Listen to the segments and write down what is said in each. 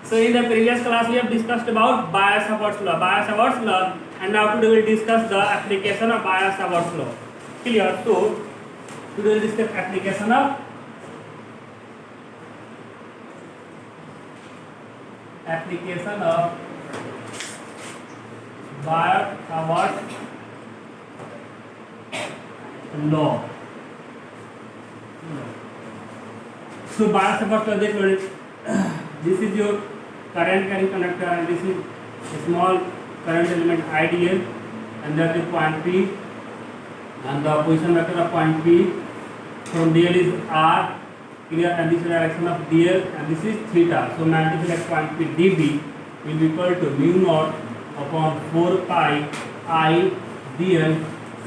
So in the previous class we have discussed about Biot-Savart's law, and now today we will discuss the application of Biot-Savart's law. Clear? So today we will discuss application of Biot-Savart's law. So Biot-Savart's law, this is your current carrying conductor and this is a small current element IDL, and that is point P, and the position vector of point P from DL is R, clear, and this is the direction of DL and this is theta. So magnetic field at point P dB will be equal to mu naught upon 4 pi I dl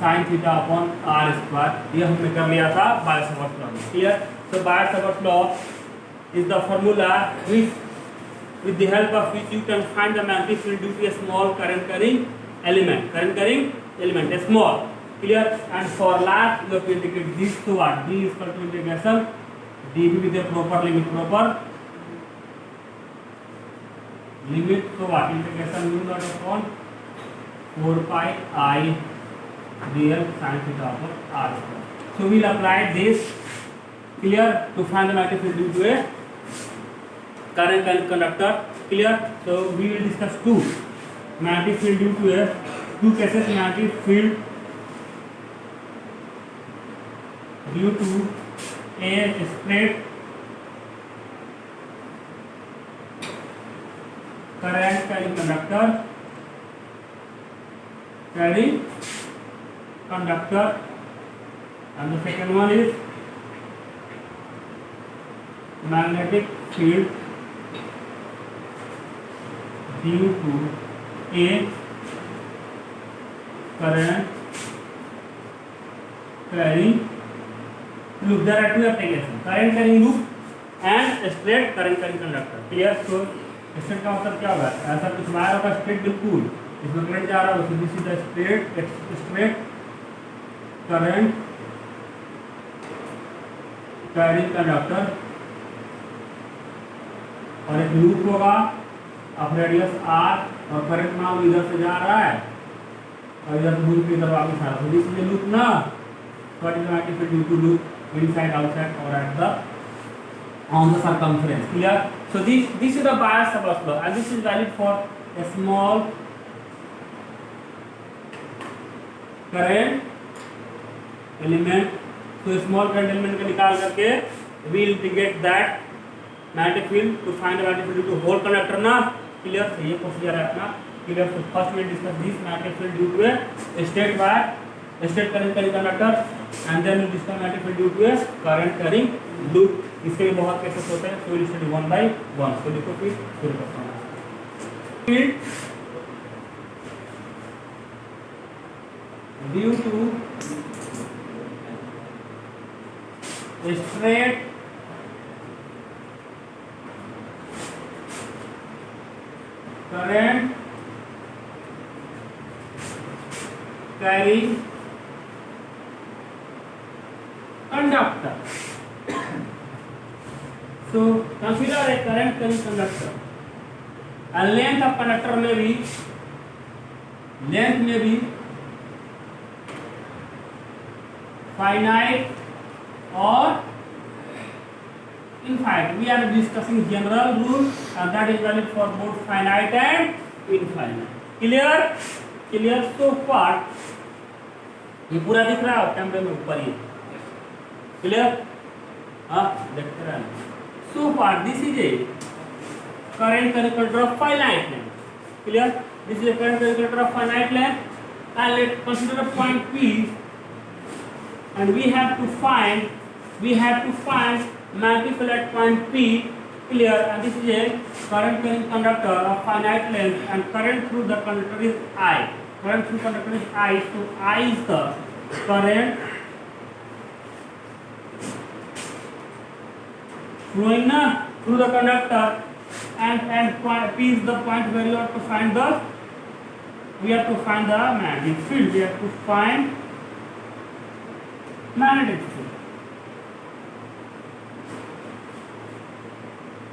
sin theta upon R square. यह हमने कर लिया था Biot-Savart's law. Clear? So Biot-Savart's law is the formula which, with the help of which you can find the magnetic field due to a small current carrying element, a small. Clear? And for that you have to integrate this to what? D is equal to integration dB with a proper limit, so what? Integration mu naught upon 4 pi I dl sin theta upon R square. So we will apply this, clear, to find the magnetic field due to a current carrying conductor. Clear? So we will discuss two magnetic field due to a two cases. Magnetic field due to a straight current carrying conductor, and the second one is magnetic field due to a current carrying loop. There are two applications: current carrying loop and straight current carrying conductor. Clear? So straight का मतलब क्या होगा? ऐसा कुछ wire होगा straight, बिल्कुल इसमें current जा रहा है, सीधी सीधा स्ट्रेट करंट कैरिंग कंडक्टर, और एक लूप होगा ऑफ रेडियस r, और करंट मान इधर से जा रहा है और इधर से लूप इधर वापस आ रहा है. So this is a loop ना, what is the magnetic field due to loop inside, outside, or at the on the circumference. Clear? So this is the Biot-Savart's law, and this is valid for a small current element. So small current element को निकाल करके we will integrate that magnetic field to find the magnetic field due to whole conductor ना. Clear? So ये procedure है अपना. Clear? So first we will discuss this magnetic field due to a straight wire, straight current carrying conductor, and then we will discuss magnetic field due to a current carrying loop. इसके भी बहुत cases होते हैं, so we will study one by one. So देखो फिर शुरू करते हैं. Field due to a straight current carrying conductor. So consider a current carrying conductor, and length of conductor may be finite or infinite. We are discussing general rule, and that is valid for both finite and infinite. Clear? So what? ये पूरा दिख रहा है कैमरे में ऊपर ही. Clear? हाँ, देखते रहे. So far this is a current carrying conductor of finite length. Clear? This is a current carrying conductor of finite length, and let's consider a point P, and we have to find magnetic field at point P. Clear? And this is a current carrying conductor of finite length, and current through the conductor is I. Current through conductor is I. So I is the current flowing through the conductor, and point P is the point where you have to find the magnetic field. We have to find magnetic field.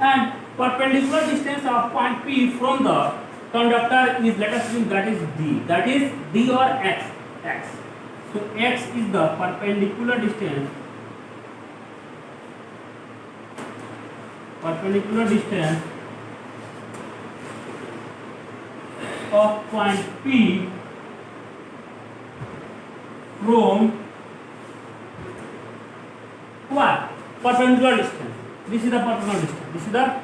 And perpendicular distance of point P from the conductor is, let us assume that is D. That is D or X. X. So X is the perpendicular distance. Perpendicular distance of point P from what? Perpendicular distance. This is the perpendicular distance. This is the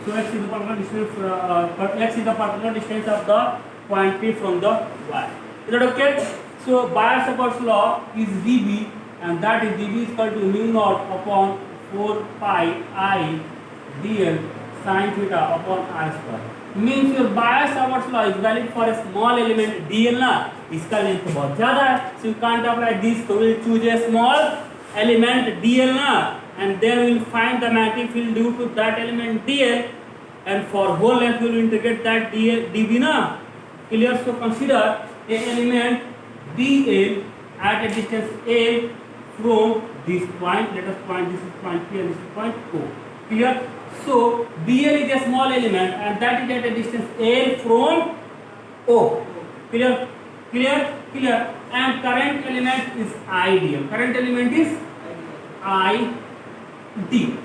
so x is the perpendicular distance. X is the perpendicular distance of the point P from the y. Is that okay? So Biot-Savart's law is dB, and that is dB is equal to mu naught upon 4 pi I dl sin theta upon r square. Means your Biot-Savart's law is valid for a small element dl ना, इसका length बहुत ज़्यादा है, so you can't apply this. So we'll choose a small element dl ना, and then we'll find the magnetic field due to that element dl, and for whole length we will integrate that dl dB ना. Clear? So consider a element dl at a distance a from this point. Let us point this is point P and this is point O. Clear? So dl is a small element and that is at a distance a from O. Clear? Clear? Clear? And current element is ideal. Current element is I D.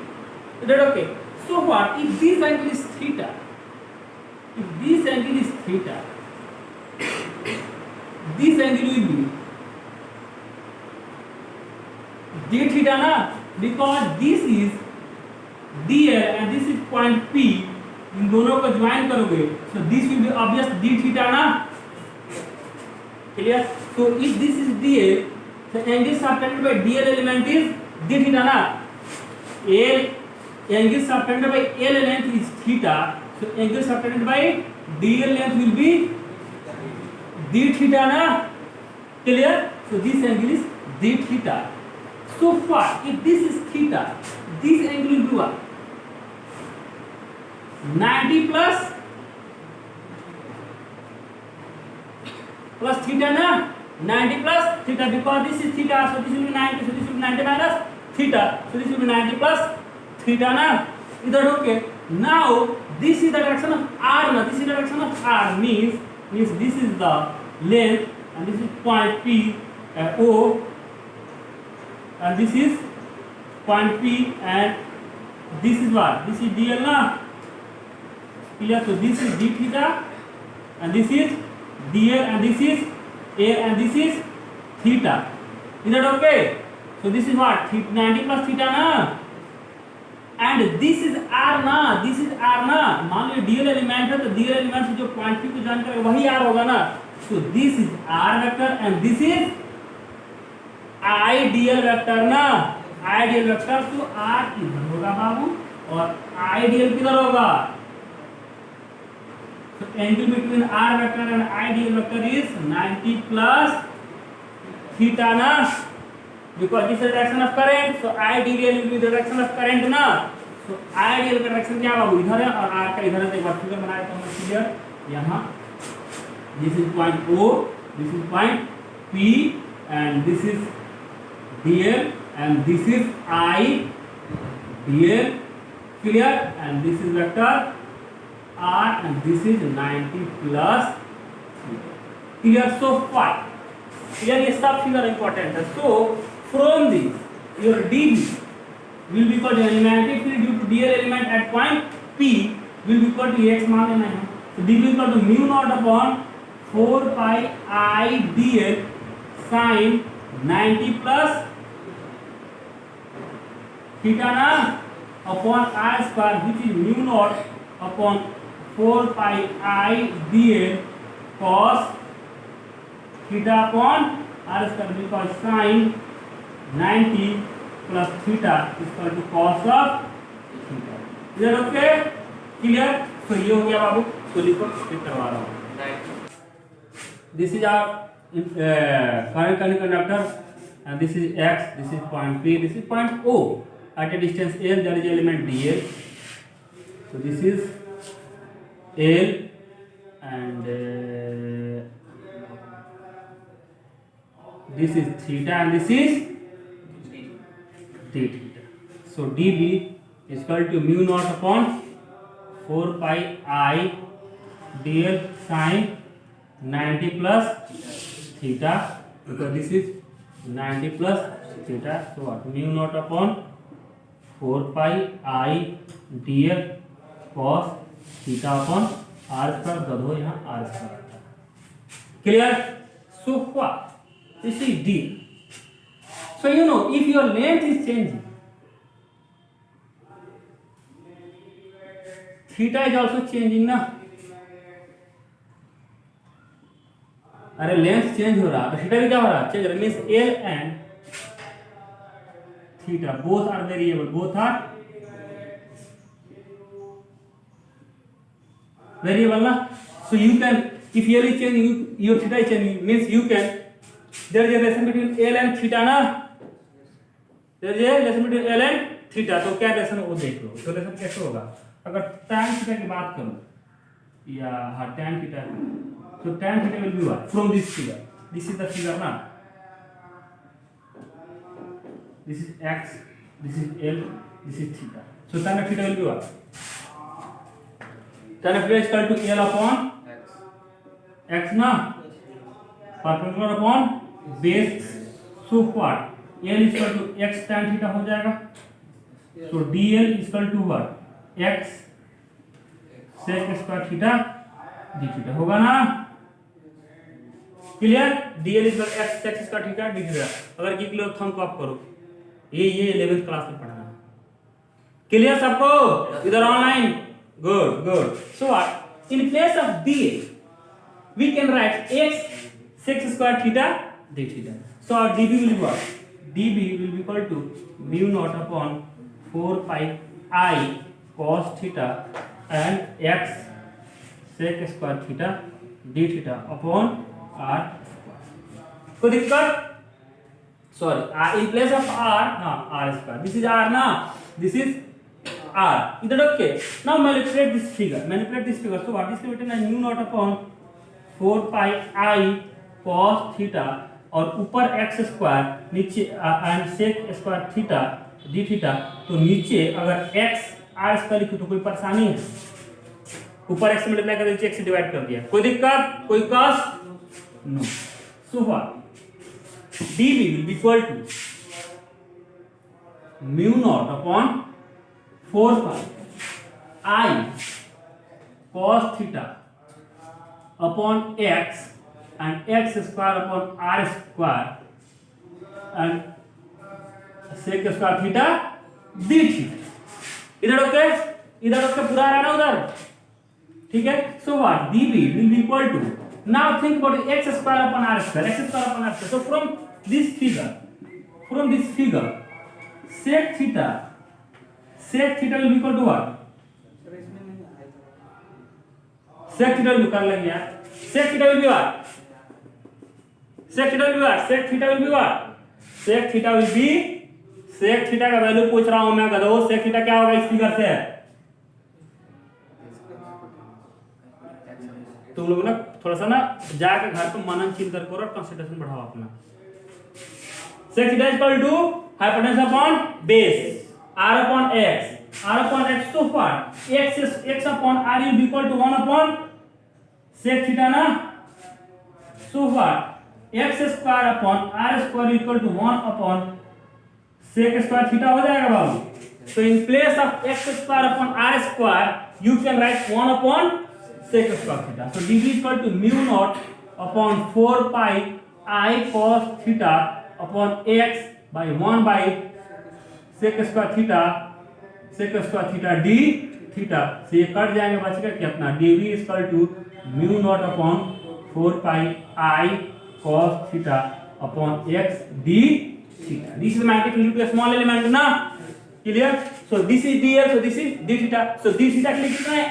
Is that okay? So what if this angle is theta? If this angle is theta, this angle will be d theta na, because this is dl and this is point P. इन दोनों को join करोगे, so this will be obvious d theta ना. Clear? So if this is dl, the angle subtended by dl element is d theta ना. Angle subtended by L length is theta, so angle subtended by dl length will be d theta na. Clear? So this angle is d theta. So far, if this is theta, this angle will be what? 90 plus theta na. 90 plus theta, because this is theta, so this will be 90, so this will be 90 minus theta, so this will be 90 plus theta na. Is that okay? Now this is the direction of r na. This is the direction of r, means this is the length and this is point P O, and this is point P and this is what? This is dl na. Clear? So this is d theta and this is dl and this is a and this is theta. Is that okay? So this is what? 90 plus theta na. And this is r ना, this is r ना. मान लो dl element है तो dl element से जो point P को join करेगा वही r होगा ना. So this is r vector and this is ideal vector ना. Ideal vector, तो r किधर होगा बाबू और ideal किधर होगा? So angle between r vector and ideal vector is 90 plus theta ना. Because this is the direction of current, so ideal will be the direction of current ना. So ideal का direction क्या होगा? इधर है और r का इधर है. तो एक बार फिगर बनाया तो हम क्लियर. यहाँ this is point O, this is point P, and this is dl, and this is I dl. Clear? And this is vector r, and this is 90 plus theta. Clear? So far. Clear? ये सब figure important है. So from this, your dB will be equal to magnetic field due to dl element at point P will be equal to x मान लेना है. So dB is equal to mu naught upon 4 pi I dl sin 90 plus theta na upon r square, which is mu naught upon 4 pi I dl cos theta upon r square, because sin 90 plus theta is equal to cos of theta. Is that okay? Clear? So ये हो गया बाबू. तो लिखो, फिर करवा रहा हूँ. This is our current conductor, and this is x. This is point P. This is point O. At a distance L, there is element dl. So this is L, and this is theta, and this is d theta. So dB is equal to mu naught upon 4 pi I dl sin 90 plus theta, because this is 90 plus theta. So what, mu naught upon 4 pi I dl cos theta upon r square, गधो यहाँ r square आता है. Clear? So what? This is d. So you know, if your length is changing, theta is also changing ना. अरे length change हो रहा है, theta भी क्या हो रहा है, चेंज हो रहा है. Means L and theta both are variable, both are variable ना. So you can, if L is changing, your theta is changing, means you can, there is a relation between L and theta ना, there is a relation between L and theta. तो क्या relation वो देख लो. तो relation कैसे होगा, अगर tan theta की बात करूं या हाँ tan theta, so tan theta will be what, from this figure, this is the figure na, this is x, this is l, this is theta. So tan theta will be what, tan theta is equal to l upon x na, perpendicular upon base. So what, l is equal to x tan theta हो जाएगा. So dl is equal to what, x sec square theta d theta होगा ना. Clear? dl is x sec square theta d theta. अगर की clear thumb को आप करो, ये 11th क्लास में पढ़ना है. क्लियर सबको इधर online? Good good. So what, in place of dl we can write x sec square theta d theta. So our db will be what, db will be equal to mu naught upon 4 pi I cos theta and x sec square theta d theta upon r. कोई दिक्कत? Sorry, in place of r, हाँ r square, this is r ना, this is r. इधर okay. Now manipulate this figure. So what is written as mu naught upon 4 pi I cos theta और ऊपर x square, नीचे and sec square theta d theta. तो नीचे अगर x r square लिखो तो कोई परेशानी है, ऊपर x से मल्टीप्लाई कर नीचे x से डिवाइड कर दिया, कोई दिक्कत, कोई कष्ट no. So what, dv will be equal to mu naught upon 4 pi I cos theta upon x and x square upon r square and sec square theta d theta. इधर okay, इधर okay, पूरा आ रहा ना उधर, ठीक है. सो what, dv will be equal to, now think about x square upon r square, x square upon r square. So from this figure sec theta will be equal to what, sec theta will कर लेंगे यार. sec theta will be what, sec theta will be what, sec theta will be what, sec theta will be, sec theta का value पूछ रहा हूं मैं गधो. sec theta क्या होगा इस फिगर से, तुम लोग ना थोड़ा सा ना जाके घर पे मनन चिंतन करो, कंसंट्रेशन बढ़ाओ अपना. sec theta is equal to hypotenuse upon base, r upon x, so what, x upon r will be equal to 1 upon sec theta ना. so what, x square upon r square equal to 1 upon sec square theta हो जाएगा बाबू. so in place of x square upon r square you can write 1 upon sec square theta. So dv is equal to mu naught upon 4 pi I cos theta upon x by 1 by sec square theta d theta. से ये cut जाएंगे, बचेगा क्या अपना dv is equal to mu naught upon 4 pi I cos theta upon x d theta. This is magnetic field to a small element ना. Clear? So this is dl, so this is d theta. So d theta के लिए कितना है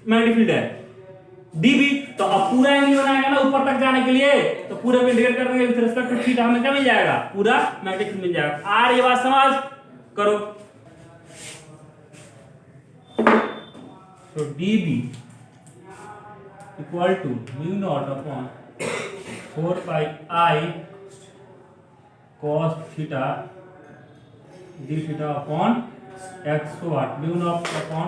magnetic field है dv. तो अब पूरा angle बनाएगा ना ऊपर तक जाने के लिए, तो पूरे पे इंटीग्रेट कर देंगे विद रिस्पेक्ट टू थीटा, हमें क्या मिल जाएगा, पूरा मैग्नेटिक फील्ड मिल जाएगा. आर ये बात समझ करो. तो dv equal to mu naught upon 4 pi I cos theta d theta upon x. so what, mu naught upon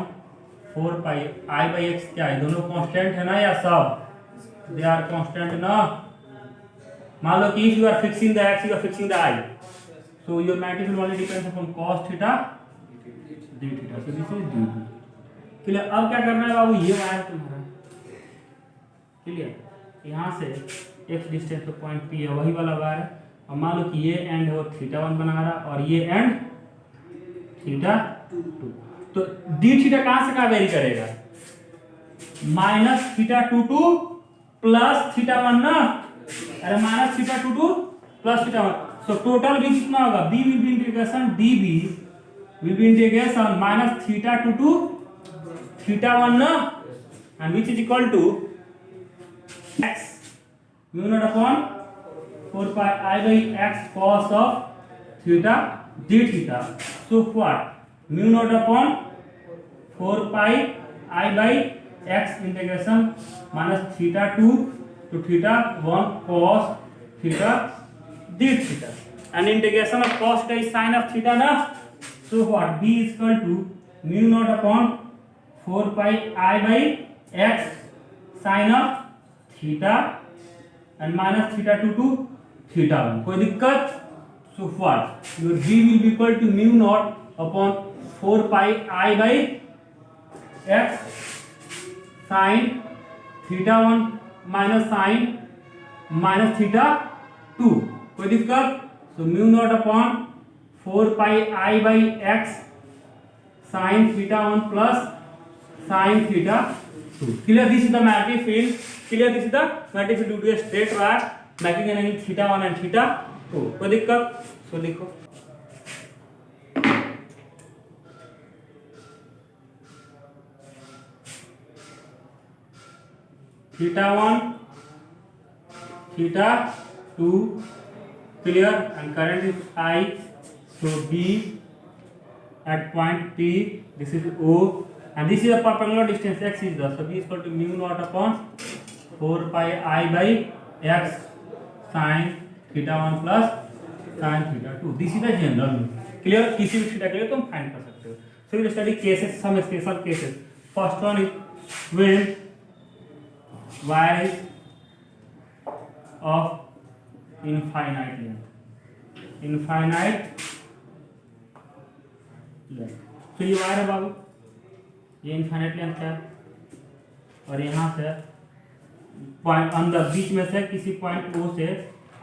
4 pi I by x क्या है, दोनों कांस्टेंट है ना या सब, दे आर कांस्टेंट ना। मान लो कि if you are fixing the x you are fixing the I, so your magnitude only depends upon cos theta d theta, so this is dt। Clear. अब क्या करना है बाबू, ये वायर तुम्हारा क्लियर, यहाँ से x डिस्टेंस पे पॉइंट P है वही वाला वायर है। अब मान लो कि ये एंड है वो θ1 बना रहा और ये एंड θ2, तो d थीटा कहाँ से कहाँ वेरी करेगा, -θ2 टू +θ1 ना, अरे -θ2 टू +θ1, सो टोटल भी कितना होगा, b will be integration db will be integration -θ2 to θ1 ना, and which is equal to x mu naught upon 4 pi I by x cos of theta d theta, so what, mu naught upon 4 pi I by x integration -θ2 to θ1 cos theta d theta, and integration of cos theta is sin of theta na, so what, b is equal to mu naught upon 4 pi I by x sin of theta and -θ2 to θ1, कोई दिक्कत, so what, your b will be equal to mu naught upon 4 pi I by x sin θ1 minus sin -θ2, कोई दिक्कत, so mu naught upon 4 pi I by x sin θ1 plus sin θ2, clear, this is the magnetic field, clear, this is the magnetic field due to a straight wire making an angle θ1 and θ2, कोई दिक्कत, सो लिखो θ1 θ2 clear, and current is I, so B at point P, this is O, and this is a perpendicular distance x is the, so B is equal to mu naught upon 4 pi I by x sin θ1 plus sin θ2, this is the general rule, clear, किसी भी theta के लिए तुम find कर सकते हो। So we will study cases, some special cases, first one is when wire is of infinite length, infinite length, तो ये वायर है बाबू, ये इनफाइनाइट लेंथ है और यहाँ से पॉइंट अंदर बीच में से किसी पॉइंट O से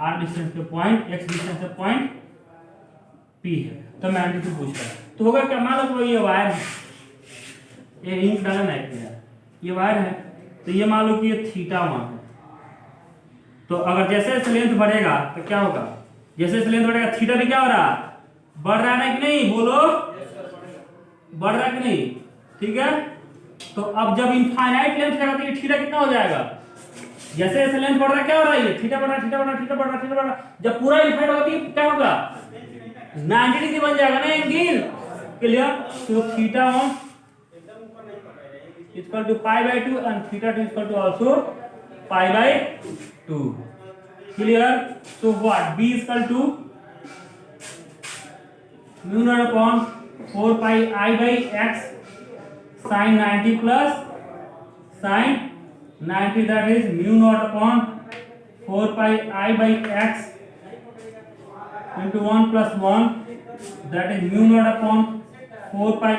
r डिस्टेंस पे पॉइंट x डिस्टेंस पे पॉइंट P है, तो मैग्नीट्यूड पूछ रहा है, तो होगा क्या, मान लो ये वायर है, ये रिंग डाला ना ये वायर है, तो ये मान लो कि ये θ1 है, तो अगर जैसे जैसे लेंथ बढ़ेगा तो क्या होगा, जैसे जैसे लेंथ बढ़ेगा थीटा भी क्या हो रहा, बढ़ रहा है कि नहीं, बोलो बढ़ रहा है कि नहीं, ठीक है। तो अब जब इनफाइनाइट लेंथ रहेगा तो ये थीटा कितना हो जाएगा, जैसे जैसे लेंथ बढ़ रहा है क्या हो रहा है, ये थीटा बढ़ रहा है, थीटा बढ़ रहा है, थीटा बढ़ रहा है, थीटा बढ़ रहा है, जब पूरा इनफाइनाइट होगा तो क्या होगा, 90 डिग्री बन जाएगा ना एंगल, क्लियर, तो θ1 equal to π/2 and θ2 equal to also π/2, clear, so what, b equal to mu naught upon 4 pi I by x sin 90 plus sin 90, that is mu naught upon 4 pi I by x into 1 plus 1, that is mu naught upon 4 pi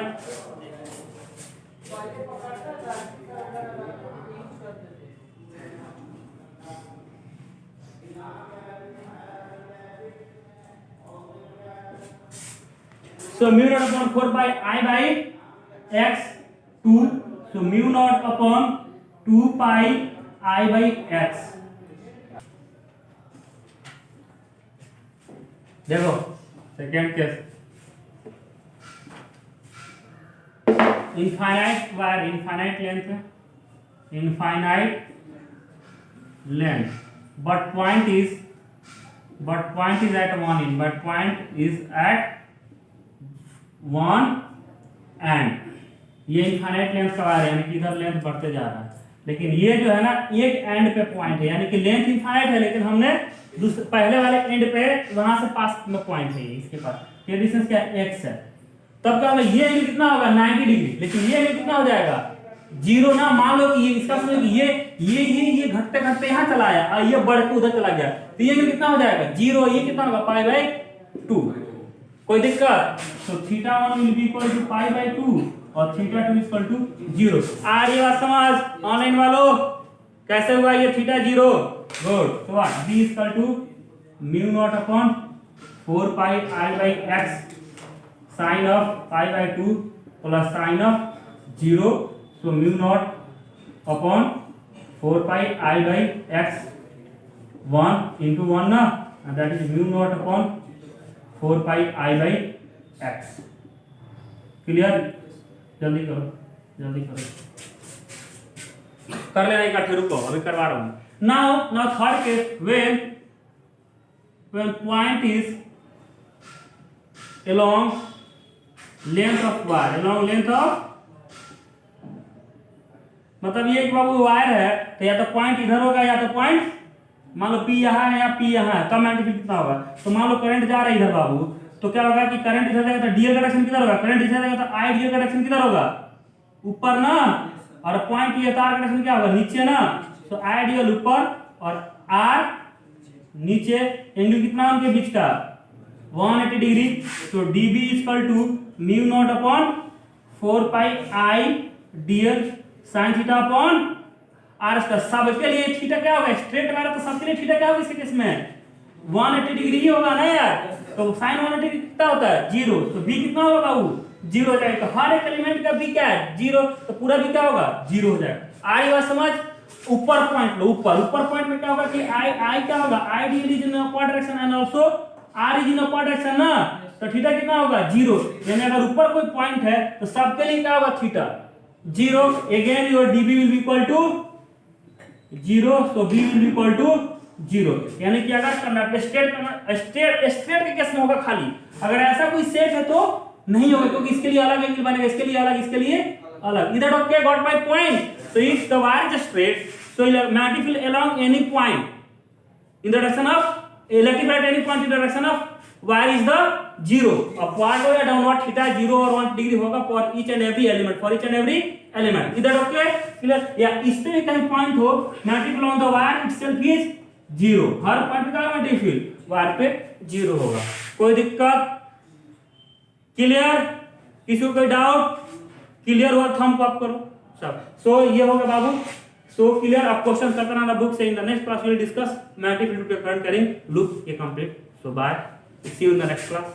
so mu naught upon 4 pi I by x 2, so mu naught upon 2 pi I by x, देखो second case, infinite wire, infinite length है, infinite length, but point is at 1 in, but point is at 1 and, ये infinite length का wire है, यानी कि इधर length बढ़ते जा रहा है, लेकिन ये जो है ना एक एंड पे पॉइंट है, यानी कि लेंथ इनफाइनाइट है, लेकिन हमने पहले वाले एंड पे वहां से पास में पॉइंट है, इसके पास ये डिस्टेंस क्या है x है, तब क्या होगा, ये एंगल कितना होगा 90 डिग्री, लेकिन ये एंगल कितना हो जाएगा जीरो ना, मान लो कि ये इसका मतलब ये घटते घटते यहाँ चला आया और ये बढ़ के उधर चला गया, तो ये कितना हो जाएगा जीरो, ये कितना होगा पाई बाई 2। कोई दिक्कत? तो theta 1 will be equal to pi by 2 और थीटा 2 इक्वल टू 0। आ रही बात समझ ऑनलाइन वालों? कैसे हुआ ये थीटा 0? गुड। तो what B equal to mu naught upon 4 pi I by x sine of pi by 2 plus sine of 0, so mu naught upon 4 pi I by x 1 into 1 na, and that is mu naught upon 4 pi I by x। Clear? जल्दी करो, जल्दी करो, कर लेना इकट्ठे, रुको अभी करवा रहा हूं। now third case, when point is along length of wire, along length of, मतलब ये एक बाबू वायर है तो या तो पॉइंट इधर होगा या तो पॉइंट मान लो पी यहाँ है या पी यहाँ है, कम मैग्नीट्यूड कितना होगा? तो मान लो करंट जा रहा है इधर बाबू, तो क्या होगा कि करंट इधर जाएगा तो डीएल का डायरेक्शन किधर होगा? करंट इधर जाएगा तो आई डीएल का डायरेक्शन किधर होगा? ऊपर ना। और पॉइंट ये तार का डायरेक्शन क्या होगा? नीचे ना। तो आई डीएल ऊपर और आर नीचे, एंगल कितना उनके बीच का? 180 डिग्री। तो d B equal to mu naught upon 4 pi I d l sine theta upon r square. सबके लिए थीटा क्या होगा? स्ट्रेट वाला, तो सबके लिए थीटा क्या होगा इसके केस में? 180 डिग्री ही होगा ना यार। तो साइन 180 डिग्री कितना होता है? 0। तो बी कितना होगा बाबू? 0 हो जाएगा। तो हर एक एलिमेंट का बी क्या है? 0। तो पूरा बी क्या होगा? 0 हो जाएगा। आई बात समझ? ऊपर पॉइंट लो, ऊपर पॉइंट में क्या होगा कि आई क्या होगा? I d is in upper direction and also r is in upper direction ना। तो थीटा कितना होगा? 0। यानी अगर ऊपर कोई पॉइंट है तो सबके लिए क्या होगा? Theta 0। Again your dB will be equal to 0, so B will be equal to 0। यानी कि अगर कंडक्टर स्ट्रेट के केस में होगा खाली, अगर ऐसा कोई सेट है तो नहीं होगा, क्योंकि इसके लिए अलग एंगल बनेगा, इसके लिए अलग, इसके लिए अलग। इधर okay, got my point? So if the wire is straight, so magnetic field along any point in the direction of electric at any point in the direction of wire is the 0। upward or downward theta 0 और 1 degree होगा for each and every element, for each and every element। इधर okay clear? या इस पे भी कहीं point हो, magnetic field on the wire itself is 0। Her point पे क्या magnetic field वायर पे 0 होगा। कोई दिक्कत? क्लियर? किसी को कोई डाउट? क्लियर हुआ थंब अप करो सब। सो ये होगा बाबू। So clear? आप क्वेश्चन करते रहना बुक से। In the next class we will discuss magnetic field पे करंट करेंगे लूप ये complete. So bye, see you in the next class।